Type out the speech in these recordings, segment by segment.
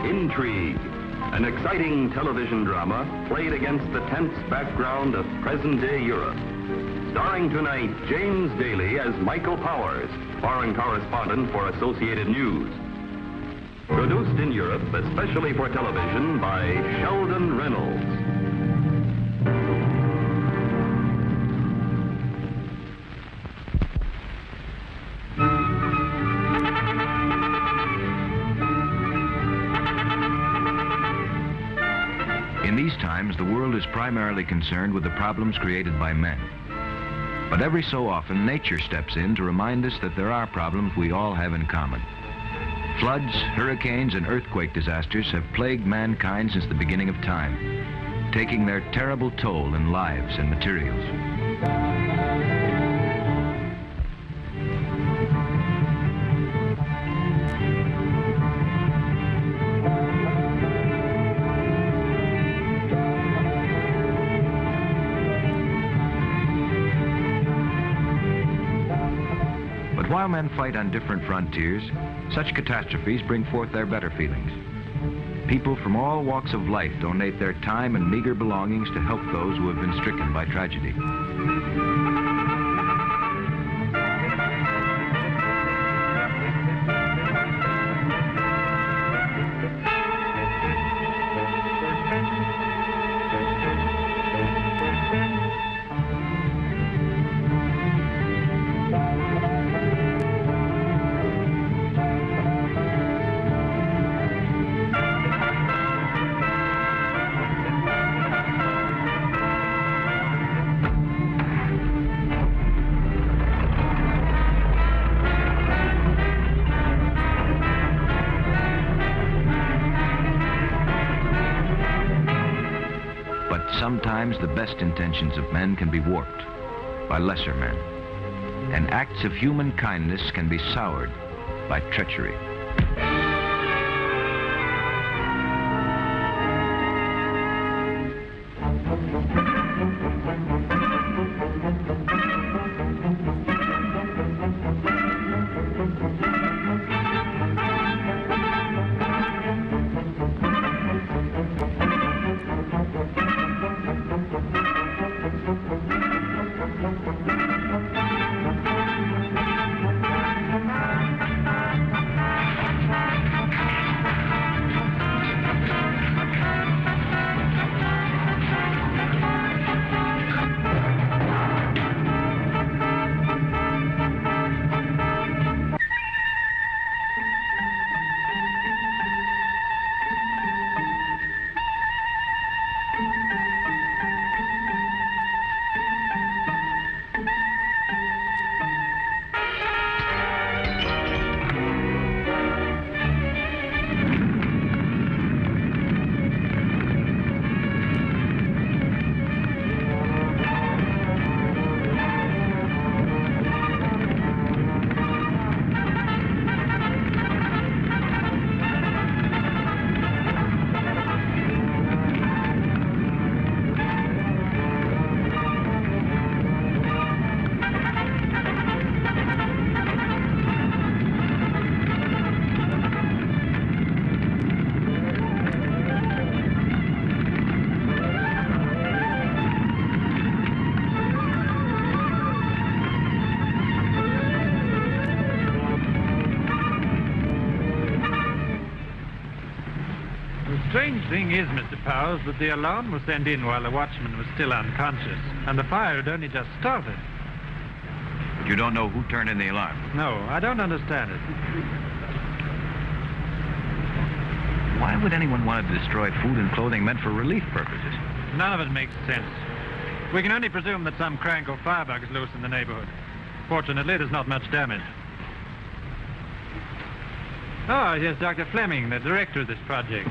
Intrigue, an exciting television drama played against the tense background of present-day Europe. Starring tonight, James Daly as Michael Powers, foreign correspondent for Associated News. Produced in Europe, especially for television, by Sheldon Reynolds. In these times, the world is primarily concerned with the problems created by men. But every so often, nature steps in to remind us that there are problems we all have in common. Floods, hurricanes, and earthquake disasters have plagued mankind since the beginning of time, taking their terrible toll in lives and materials. But while men fight on different frontiers, such catastrophes bring forth their better feelings. People from all walks of life donate their time and meager belongings to help those who have been stricken by tragedy. Sometimes the best intentions of men can be warped by lesser men, and acts of human kindness can be soured by treachery. The strange thing is, Mr. Powers, that the alarm was sent in while the watchman was still unconscious, and the fire had only just started. But you don't know who turned in the alarm? No, I don't understand it. Why would anyone want to destroy food and clothing meant for relief purposes? None of it makes sense. We can only presume that some crank or firebug is loose in the neighborhood. Fortunately, there's not much damage. Oh, here's Dr. Fleming, the director of this project.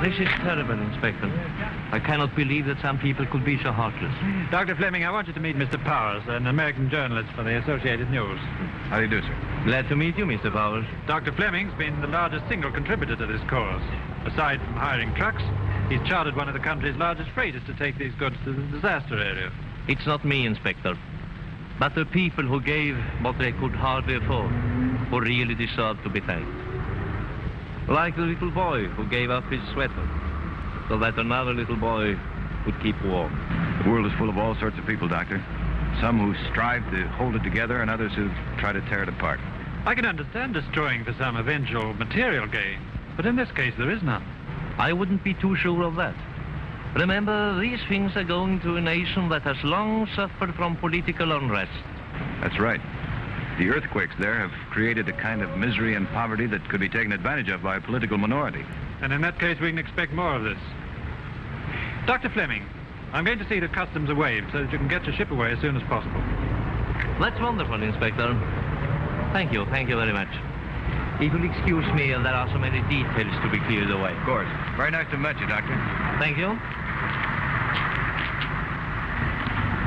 This is terrible, Inspector. I cannot believe that some people could be so heartless. Dr. Fleming, I want you to meet Mr. Powers, an American journalist for the Associated News. How do you do, sir? Glad to meet you, Mr. Powers. Dr. Fleming's been the largest single contributor to this cause. Aside from hiring trucks, he's chartered one of the country's largest freighters to take these goods to the disaster area. It's not me, Inspector. But the people who gave what they could hardly afford, who really deserved to be thanked. Like the little boy who gave up his sweater, so that another little boy would keep warm. The world is full of all sorts of people, Doctor. Some who strive to hold it together and others who try to tear it apart. I can understand destroying for some eventual material gain, but in this case there is none. I wouldn't be too sure of that. Remember, these things are going to a nation that has long suffered from political unrest. That's right. The earthquakes there have created a kind of misery and poverty that could be taken advantage of by a political minority. And in that case we can expect more of this. Dr. Fleming, I'm going to see that customs are waived so that you can get your ship away as soon as possible. That's wonderful, Inspector. Thank you very much. If you'll excuse me, there are so many details to be cleared away. Of course. Very nice to meet you, Doctor. Thank you.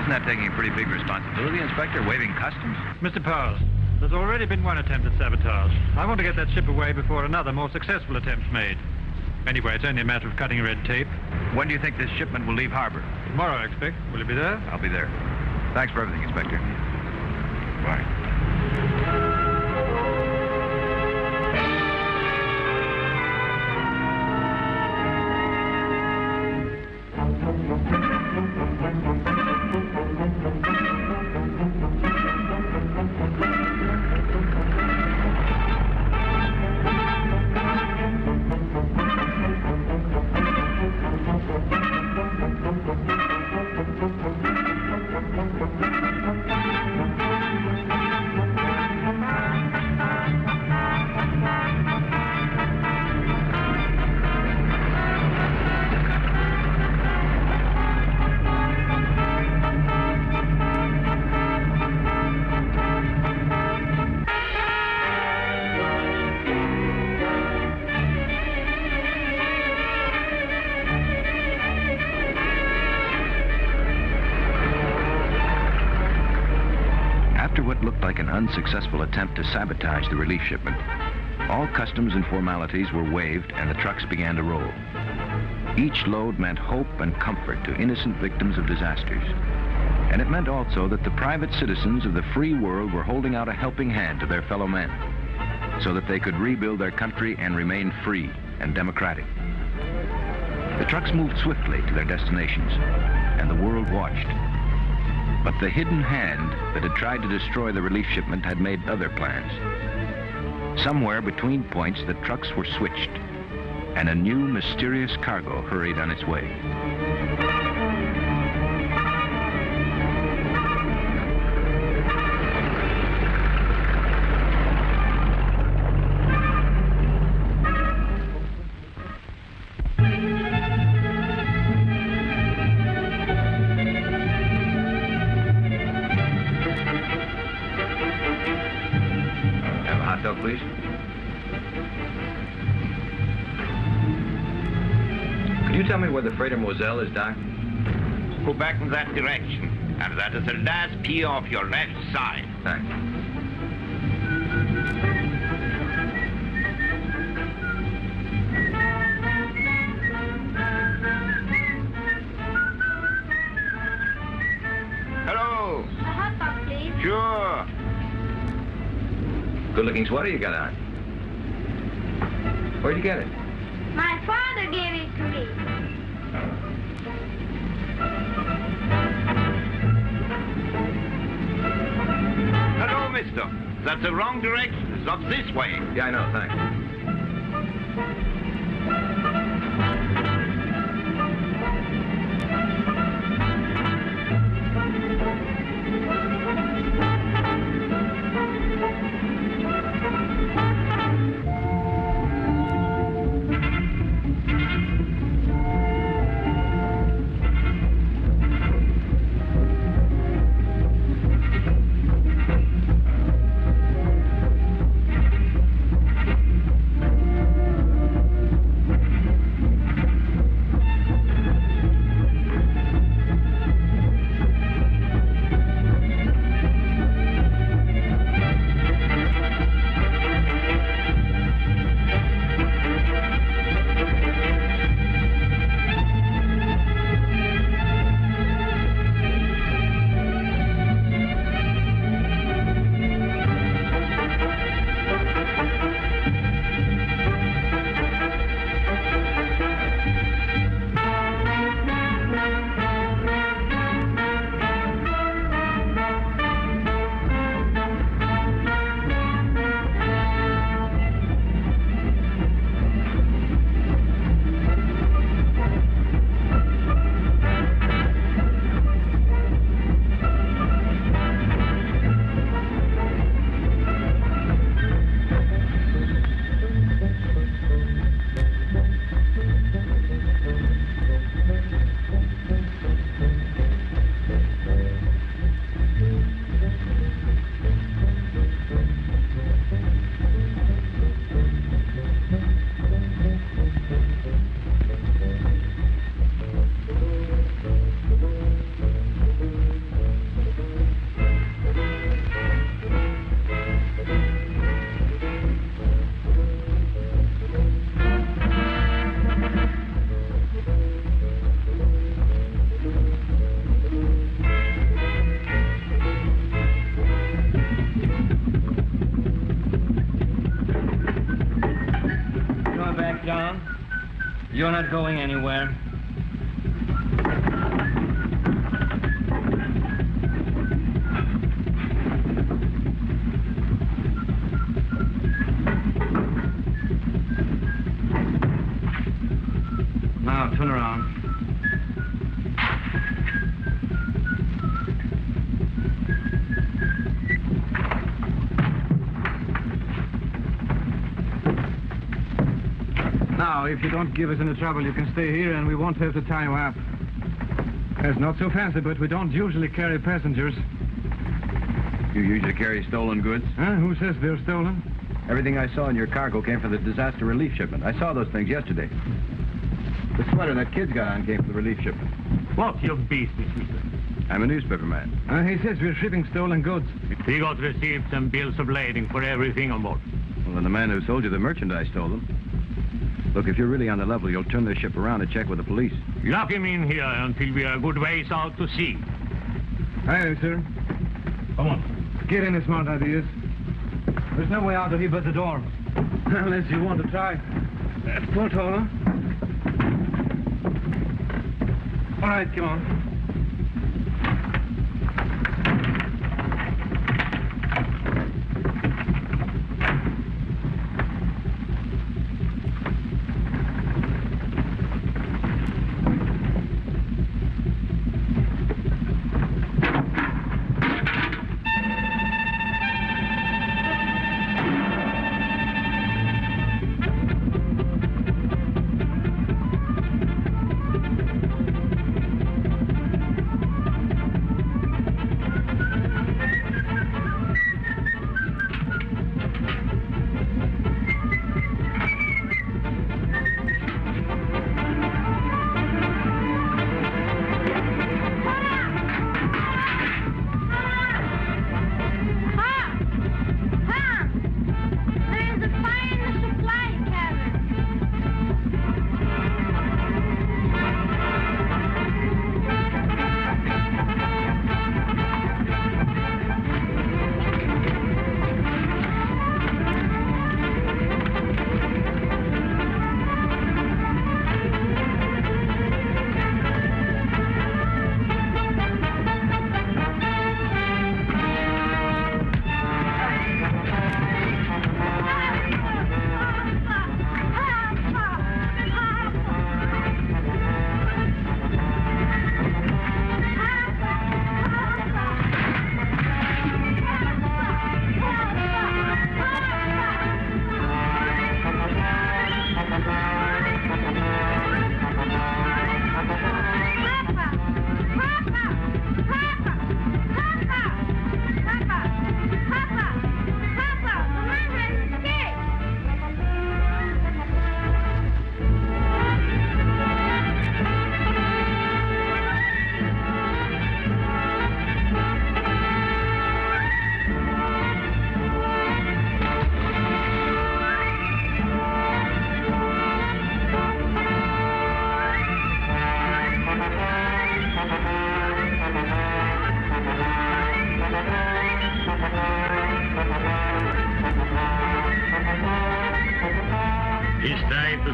Isn't that taking a pretty big responsibility, Inspector, waiving customs? Mr. Powers, there's already been one attempt at sabotage. I want to get that ship away before another, more successful attempt's made. Anyway, it's only a matter of cutting red tape. When do you think this shipment will leave harbor? Tomorrow, I expect. Will you be there? I'll be there. Thanks for everything, Inspector. Bye. Unsuccessful attempt to sabotage the relief shipment. All customs and formalities were waived and the trucks began to roll. Each load meant hope and comfort to innocent victims of disasters. And it meant also that the private citizens of the free world were holding out a helping hand to their fellow men so that they could rebuild their country and remain free and democratic. The trucks moved swiftly to their destinations and the world watched. But the hidden hand that had tried to destroy the relief shipment had made other plans. Somewhere between points, the trucks were switched, and a new mysterious cargo hurried on its way. Please. Could you tell me where the freighter Moselle is, Doc? Go back in that direction, and that is the last pier off your left side. Thanks. Hello. A hot dog, please. Sure. Good-looking sweater you got on. Where'd you get it? My father gave it to me. Hello, mister. That's the wrong direction. It's up this way. Yeah, I know, thanks. You're not going anywhere. Now, turn around. Now, if you don't give us any trouble, you can stay here and we won't have to tie you up. That's not so fancy, but we don't usually carry passengers. You usually carry stolen goods? Huh? Who says they're stolen? Everything I saw in your cargo came from the disaster relief shipment. I saw those things yesterday. The sweater that kid's got on came from the relief shipment. What's your business, mister? I'm a newspaper man. He says we're shipping stolen goods. We got receipts and bills of lading for everything on board. Well, then the man who sold you the merchandise stole them. Look, if you're really on the level, you'll turn this ship around and check with the police. Lock him in here until we are a good ways out to sea. Aye, sir. Come on. Get any smart ideas. There's no way out of here but the door. Unless you want to try. Porthole, huh? All right, come on.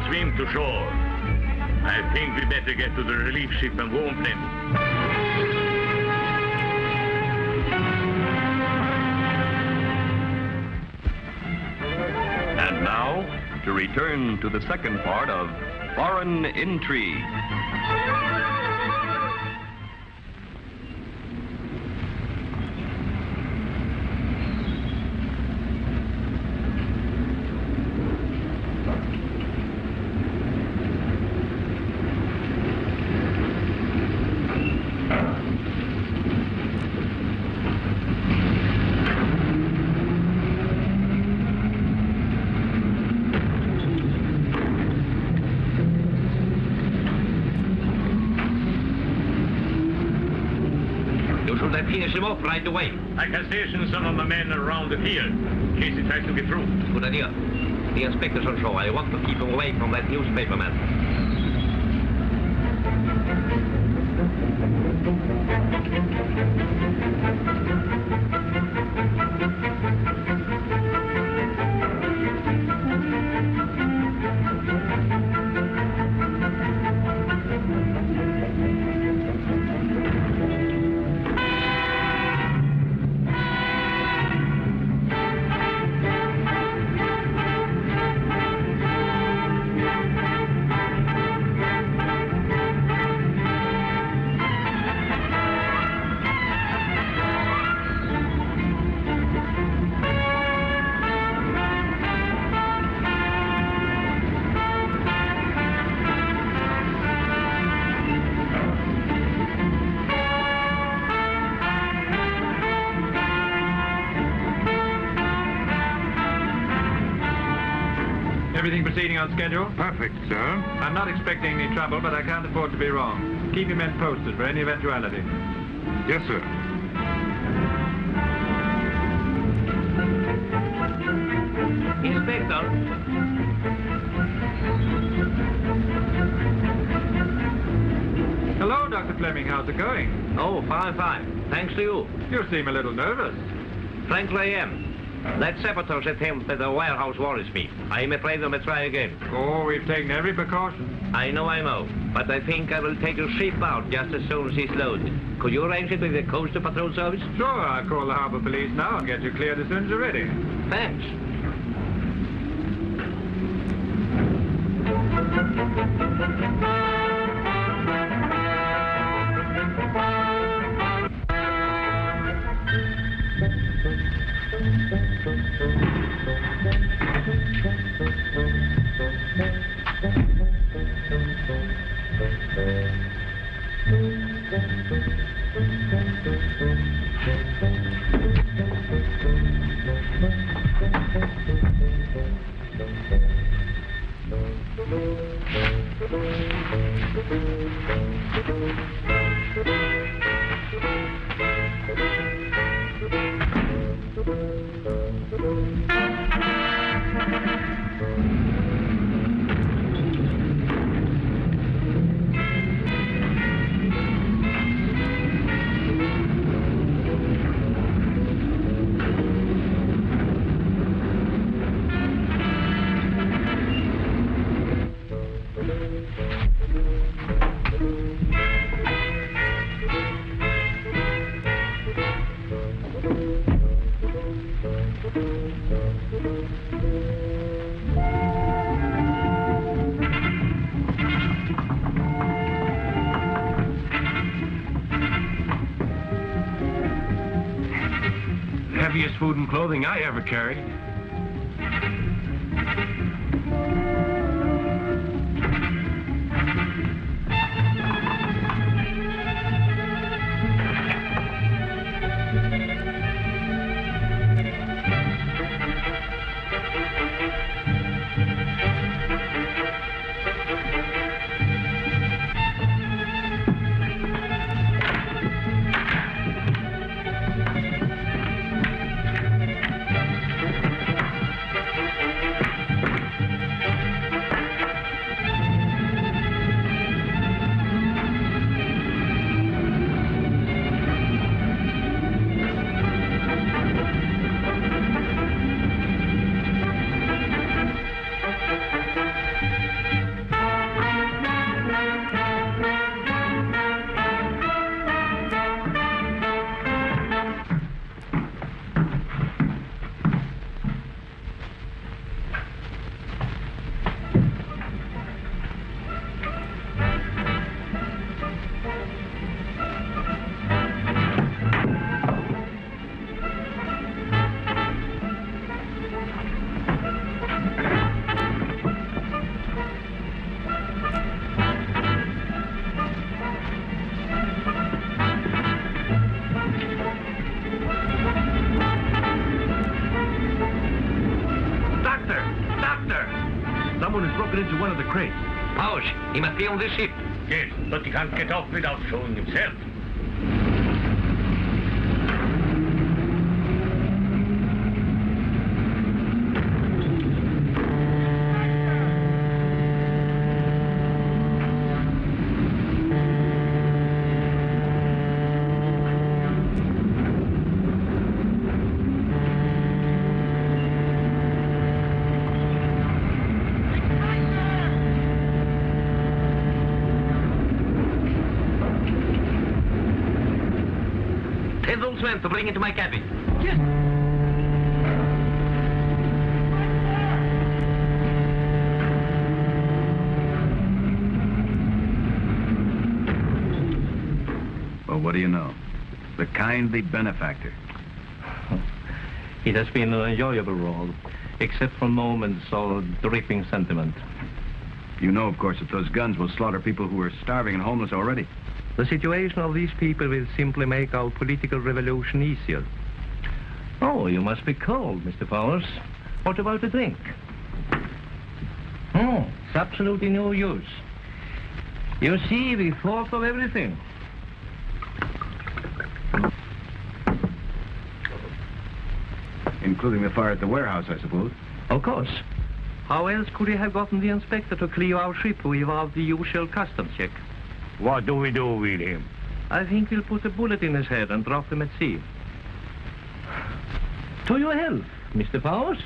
Swim to shore. I think we better get to the relief ship and warn them. And now, to return to the second part of Foreign Intrigue. Finish him off right away. I can station some of my men around the pier in case he tries to get through. Good idea. The inspector's on shore. I want to keep him away from that newspaper man. Everything proceeding on schedule? Perfect, sir. I'm not expecting any trouble, but I can't afford to be wrong. Keep your men posted for any eventuality. Yes, sir. Inspector. Hello, Dr. Fleming. How's it going? Oh, fine, fine. Thanks to you. You seem a little nervous. Frankly, I am. That sabotage attempt at the warehouse worries me. I am afraid I may try again. Oh, we've taken every precaution. I know. But I think I will take a ship out just as soon as it's loaded. Could you arrange it with the Coastal Patrol Service? Sure, I'll call the harbor police now and get you cleared as soon as you're ready. Thanks. Heaviest food and clothing I ever carried. Into one of the crates. Ouch! He must be on this ship. Yes, but he can't get off without showing himself. To bring into my cabin. Yes. Well, what do you know? The kindly benefactor. It has been an enjoyable role, except for moments of dripping sentiment. You know, of course, that those guns will slaughter people who are starving and homeless already. The situation of these people will simply make our political revolution easier. Oh, you must be cold, Mr. Powers. What about a drink? Oh, it's absolutely no use. You see, we thought of everything. Including the fire at the warehouse, I suppose. Of course. How else could we have gotten the inspector to clear our ship without the usual customs check? What do we do with him? I think we'll put a bullet in his head and drop him at sea. To your health, Mr. Powers.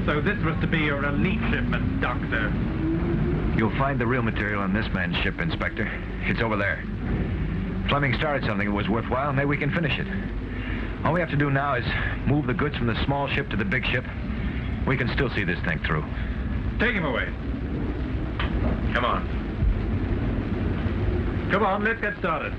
So this was to be your relief shipment, Doctor. You'll find the real material on this man's ship, Inspector. It's over there. Fleming started something that was worthwhile. Maybe we can finish it. All we have to do now is move the goods from the small ship to the big ship. We can still see this thing through. Take him away. Come on. Come on, let's get started.